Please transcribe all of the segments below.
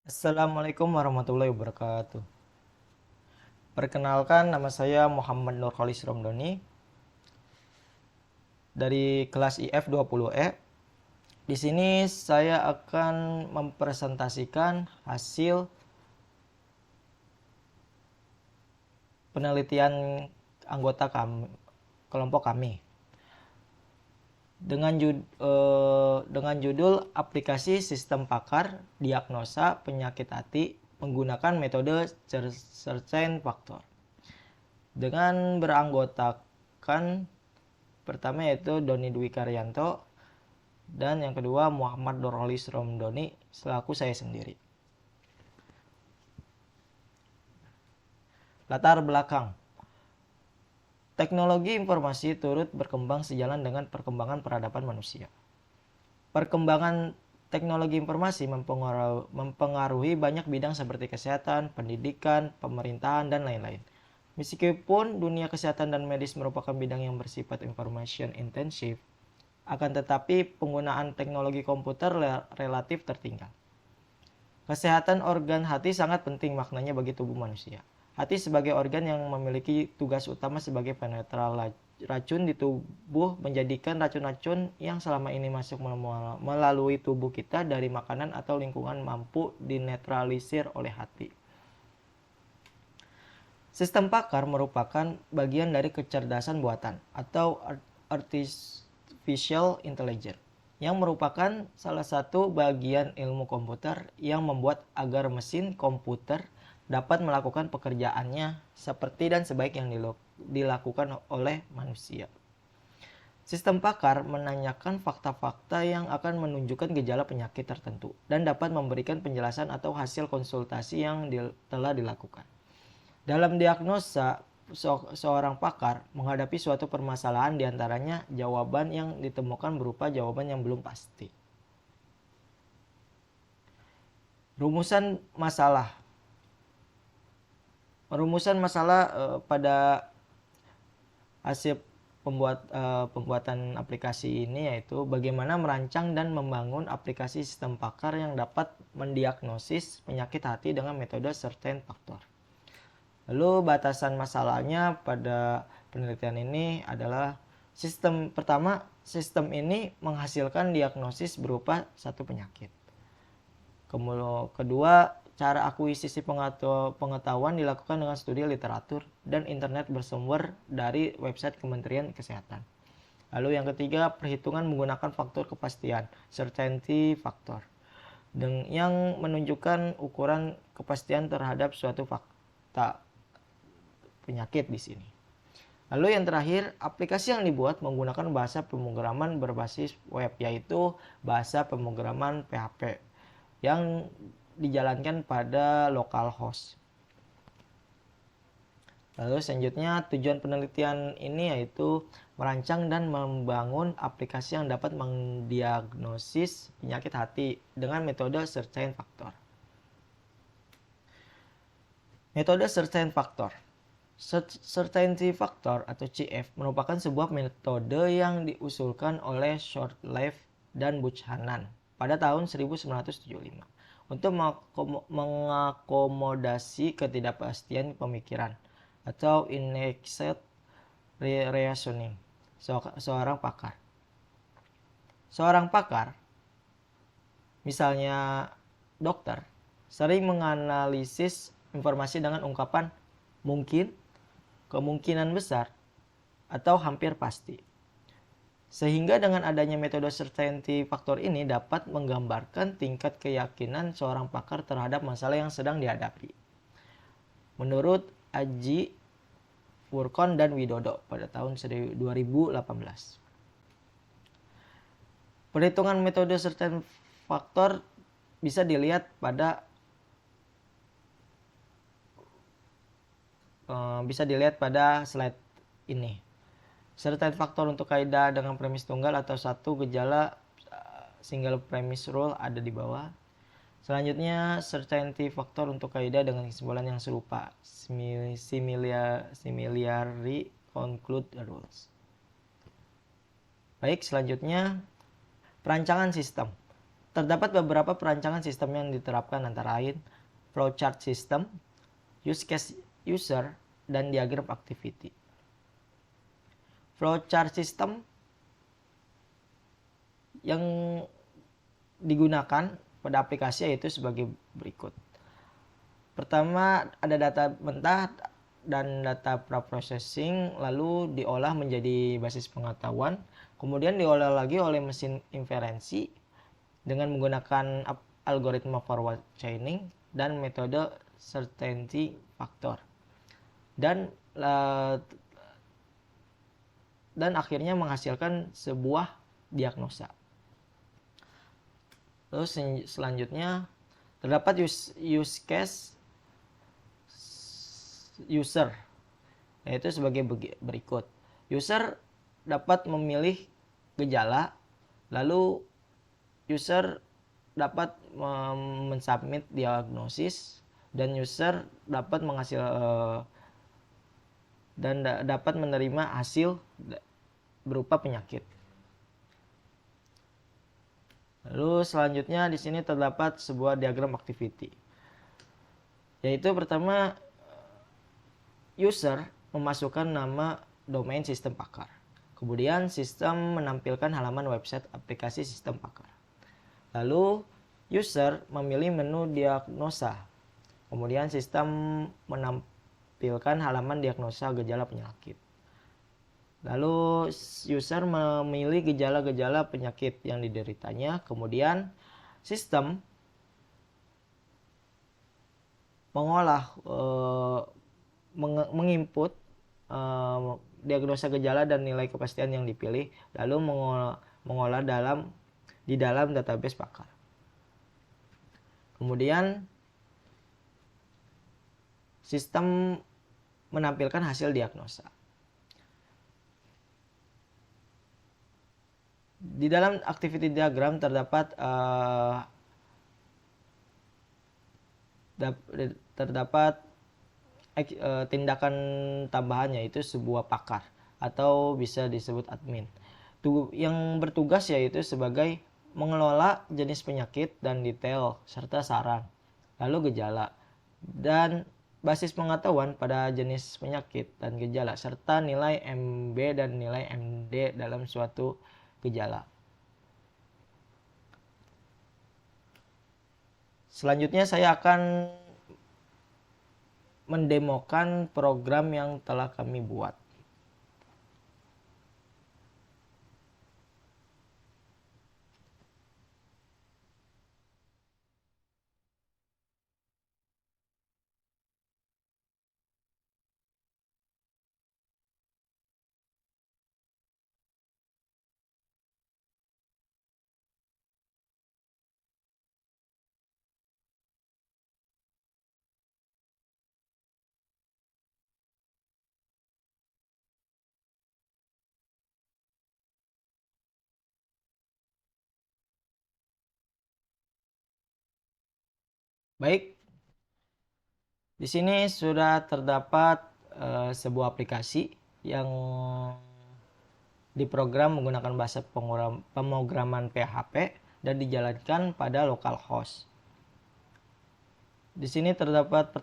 Assalamualaikum warahmatullahi wabarakatuh. Perkenalkan, nama saya Muhammad Nurholis Romdoni dari kelas IF 20E. Di sini saya akan mempresentasikan hasil penelitian anggota kelompok kami dengan judul aplikasi sistem pakar diagnosa penyakit hati menggunakan metode certain faktor. Dengan beranggotakan pertama yaitu Doni Dwi Karyanto dan yang kedua Muhammad Nurholis Romdoni selaku saya sendiri. Latar belakang. Teknologi informasi turut berkembang sejalan dengan perkembangan peradaban manusia. Perkembangan teknologi informasi mempengaruhi banyak bidang seperti kesehatan, pendidikan, pemerintahan, dan lain-lain. Meskipun dunia kesehatan dan medis merupakan bidang yang bersifat information intensive, akan tetapi penggunaan teknologi komputer relatif tertinggal. Kesehatan organ hati sangat penting maknanya bagi tubuh manusia. Hati sebagai organ yang memiliki tugas utama sebagai penetral racun di tubuh, menjadikan racun-racun yang selama ini masuk melalui tubuh kita dari makanan atau lingkungan mampu dinetralisir oleh hati. Sistem pakar merupakan bagian dari kecerdasan buatan atau artificial intelligence yang merupakan salah satu bagian ilmu komputer yang membuat agar mesin komputer dapat melakukan pekerjaannya seperti dan sebaik yang dilakukan oleh manusia. Sistem pakar menanyakan fakta-fakta yang akan menunjukkan gejala penyakit tertentu dan dapat memberikan penjelasan atau hasil konsultasi yang telah dilakukan. Dalam diagnosa, seorang pakar menghadapi suatu permasalahan diantaranya jawaban yang ditemukan berupa jawaban yang belum pasti. Rumusan masalah. Rumusan masalah pada hasil pembuatan aplikasi ini yaitu bagaimana merancang dan membangun aplikasi sistem pakar yang dapat mendiagnosis penyakit hati dengan metode certain faktor. Lalu batasan masalahnya pada penelitian ini adalah pertama, sistem ini menghasilkan diagnosis berupa satu penyakit. Kemudian kedua, cara akuisisi pengetahuan dilakukan dengan studi literatur dan internet bersumber dari website Kementerian Kesehatan. Lalu yang ketiga, perhitungan menggunakan faktor kepastian, certainty factor, yang menunjukkan ukuran kepastian terhadap suatu fakta penyakit di sini. Lalu yang terakhir, aplikasi yang dibuat menggunakan bahasa pemrograman berbasis web, yaitu bahasa pemrograman PHP yang dijalankan pada localhost. Lalu selanjutnya tujuan penelitian ini yaitu merancang dan membangun aplikasi yang dapat mendiagnosis penyakit hati dengan metode certain factor. Metode certain factor. Certainty factor atau CF merupakan sebuah metode yang diusulkan oleh Shortleaf dan Buchanan pada tahun 1975 untuk mengakomodasi ketidakpastian pemikiran atau inexact reasoning seorang pakar. Seorang pakar, misalnya dokter, sering menganalisis informasi dengan ungkapan mungkin, kemungkinan besar, atau hampir pasti. Sehingga dengan adanya metode certainty factor ini dapat menggambarkan tingkat keyakinan seorang pakar terhadap masalah yang sedang dihadapi. Menurut Aji, Furkon, dan Widodo pada tahun 2018. Perhitungan metode certain factor bisa dilihat pada slide ini. Certain faktor untuk kaidah dengan premis tunggal atau satu gejala single premise rule ada di bawah. Selanjutnya, certainty faktor untuk kaidah dengan kesimpulan yang serupa. Similarly conclude rules. Baik, selanjutnya perancangan sistem. Terdapat beberapa perancangan sistem yang diterapkan antara lain flowchart system, use case user, dan diagram activity. Flowchart system yang digunakan pada aplikasi yaitu sebagai berikut. Pertama, ada data mentah dan data pre-processing, lalu diolah menjadi basis pengetahuan, kemudian diolah lagi oleh mesin inferensi dengan menggunakan algoritma forward chaining dan metode certainty factor. Dan akhirnya menghasilkan sebuah diagnosa. Lalu selanjutnya terdapat use case user, yaitu sebagai berikut. User dapat memilih gejala, lalu user dapat mensubmit diagnosis, dan user dapat dapat menerima hasil berupa penyakit. Lalu selanjutnya di sini terdapat sebuah diagram activity, yaitu pertama user memasukkan nama domain sistem pakar. Kemudian sistem menampilkan halaman website aplikasi sistem pakar. Lalu user memilih menu diagnosa. Kemudian sistem menampilkan halaman diagnosa gejala penyakit. Lalu user memilih gejala-gejala penyakit yang dideritanya. Kemudian sistem mengolah menginput diagnosa gejala dan nilai kepastian yang dipilih, lalu mengolah di dalam database pakar. Kemudian sistem menampilkan hasil diagnosa. Di dalam activity diagram terdapat tindakan tambahan, yaitu sebuah pakar atau bisa disebut admin. Yang bertugas yaitu sebagai mengelola jenis penyakit dan detail serta saran, lalu gejala dan basis pengetahuan pada jenis penyakit dan gejala serta nilai MB dan nilai MD dalam suatu gejala. Selanjutnya saya akan mendemokan program yang telah kami buat. Baik, di sini sudah terdapat sebuah aplikasi yang diprogram menggunakan bahasa pemrograman PHP dan dijalankan pada localhost. Di sini terdapat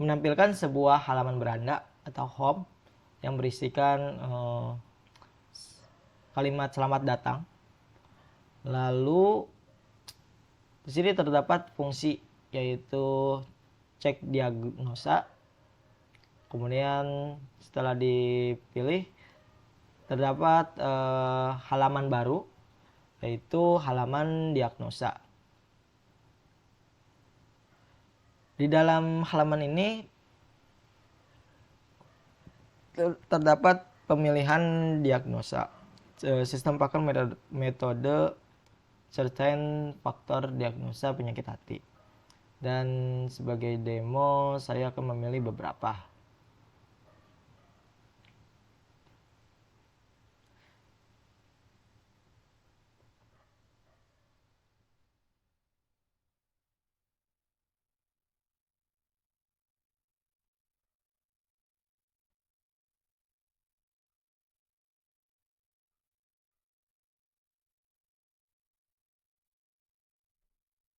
menampilkan sebuah halaman beranda atau home yang berisikan kalimat selamat datang. Lalu di sini terdapat fungsi yaitu cek diagnosa. Kemudian setelah dipilih terdapat halaman baru yaitu halaman diagnosa. Di dalam halaman ini terdapat pemilihan diagnosa, sistem pakar metode certain faktor diagnosa penyakit hati. Dan sebagai demo saya akan memilih beberapa.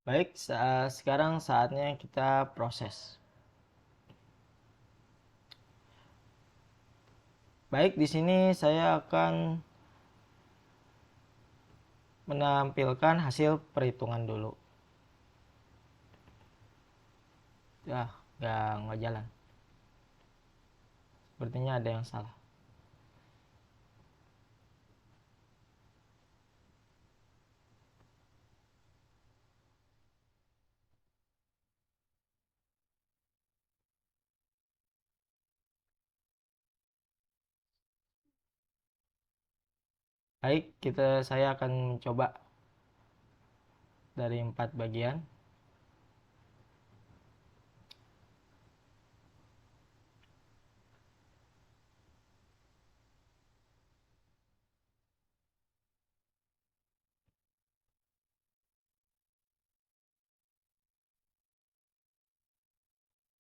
Baik, sekarang saatnya kita proses. Baik, di sini saya akan menampilkan hasil perhitungan dulu. Ya, nggak jalan. Sepertinya ada yang salah. Baik, saya akan mencoba dari 4 bagian.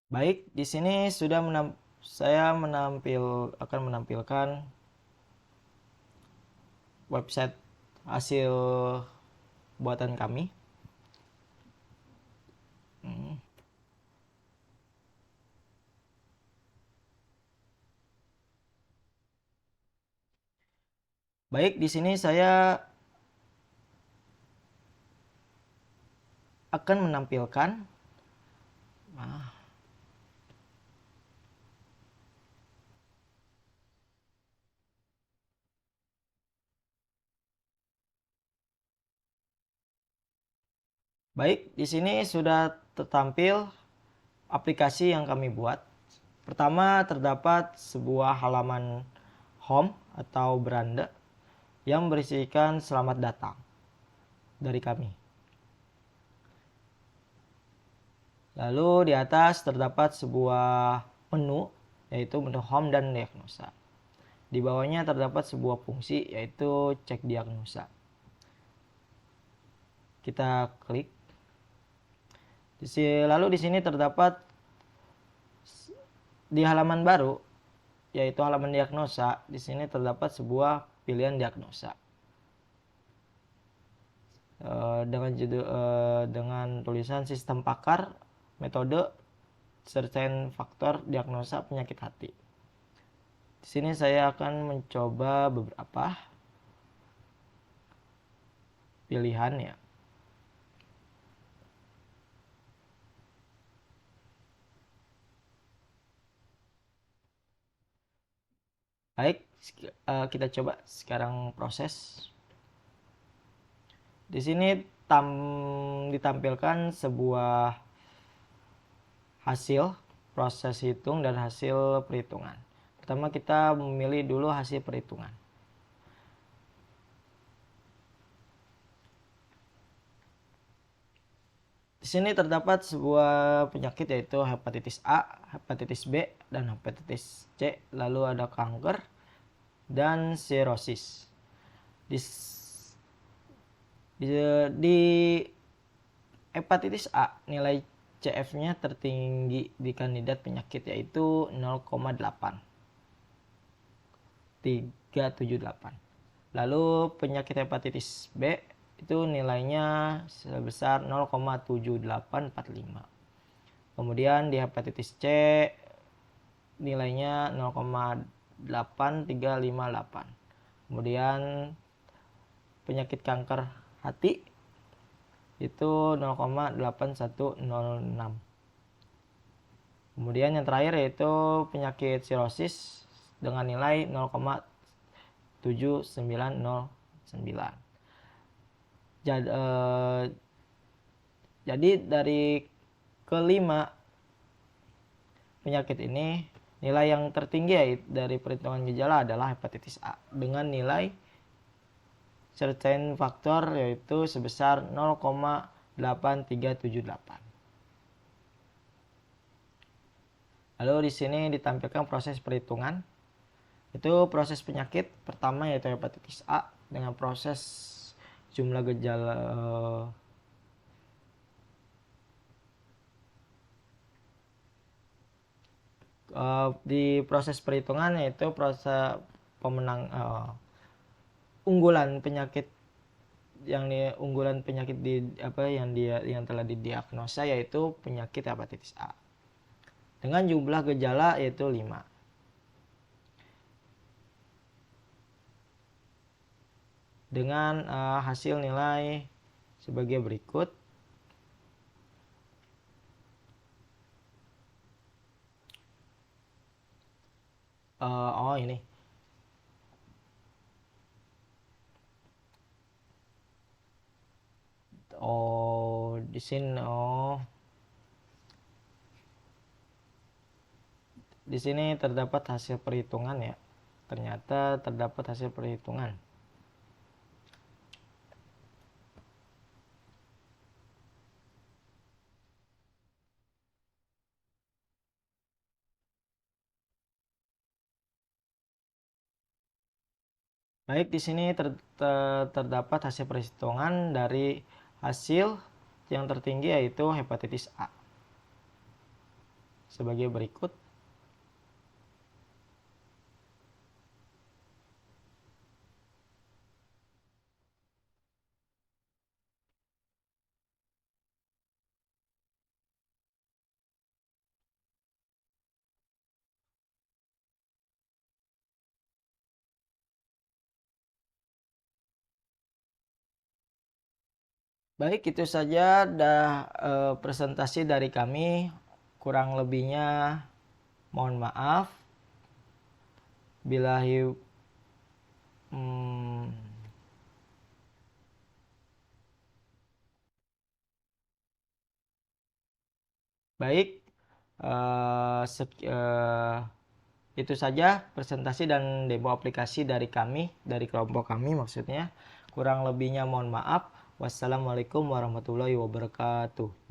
Baik, di sini saya akan menampilkan website hasil buatan kami. Hmm. Baik, di sini saya akan menampilkan baik, di sini sudah tertampil aplikasi yang kami buat. Pertama, terdapat sebuah halaman home atau beranda yang berisikan selamat datang dari kami. Lalu di atas terdapat sebuah menu, yaitu menu home dan diagnosa. Di bawahnya terdapat sebuah fungsi, yaitu cek diagnosa. Kita klik. Lalu di sini terdapat di halaman baru, yaitu halaman diagnosa. Di sini terdapat sebuah pilihan diagnosa dengan tulisan sistem pakar, metode, certain faktor diagnosa penyakit hati. Di sini saya akan mencoba beberapa pilihan ya. Baik, kita coba sekarang proses. Di sini ditampilkan sebuah hasil proses hitung dan hasil perhitungan. Pertama kita memilih dulu hasil perhitungan. Di sini terdapat sebuah penyakit yaitu hepatitis A, hepatitis B, dan hepatitis C. Lalu ada kanker dan sirosis. Di, di, di hepatitis A nilai CF-nya tertinggi di kandidat penyakit yaitu 0,8 378. Lalu penyakit hepatitis B itu nilainya sebesar 0,7845. Kemudian di hepatitis C nilainya 0,8358. Kemudian penyakit kanker hati itu 0,8106. Kemudian yang terakhir yaitu penyakit sirosis dengan nilai 0,7909. Jadi dari kelima penyakit ini, nilai yang tertinggi dari perhitungan gejala adalah hepatitis A dengan nilai certain faktor yaitu sebesar 0,8378. Lalu di sini ditampilkan proses perhitungan. Itu proses penyakit pertama yaitu hepatitis A dengan proses jumlah gejala di proses perhitungan yaitu proses unggulan penyakit yang unggulan penyakit yang telah didiagnosa yaitu penyakit hepatitis A. Dengan jumlah gejala yaitu 5. Dengan hasil nilai sebagai berikut. Ini. Di sini di sini terdapat hasil perhitungan ya. Ternyata terdapat hasil perhitungan. Baik, di sini terdapat hasil perhitungan dari hasil yang tertinggi yaitu hepatitis A. Sebagai berikut. Baik, itu saja presentasi dari kami. Kurang lebihnya mohon maaf. Baik, itu saja presentasi dan demo aplikasi dari kami, dari kelompok kami maksudnya. Kurang lebihnya mohon maaf. Wassalamualaikum warahmatullahi wabarakatuh.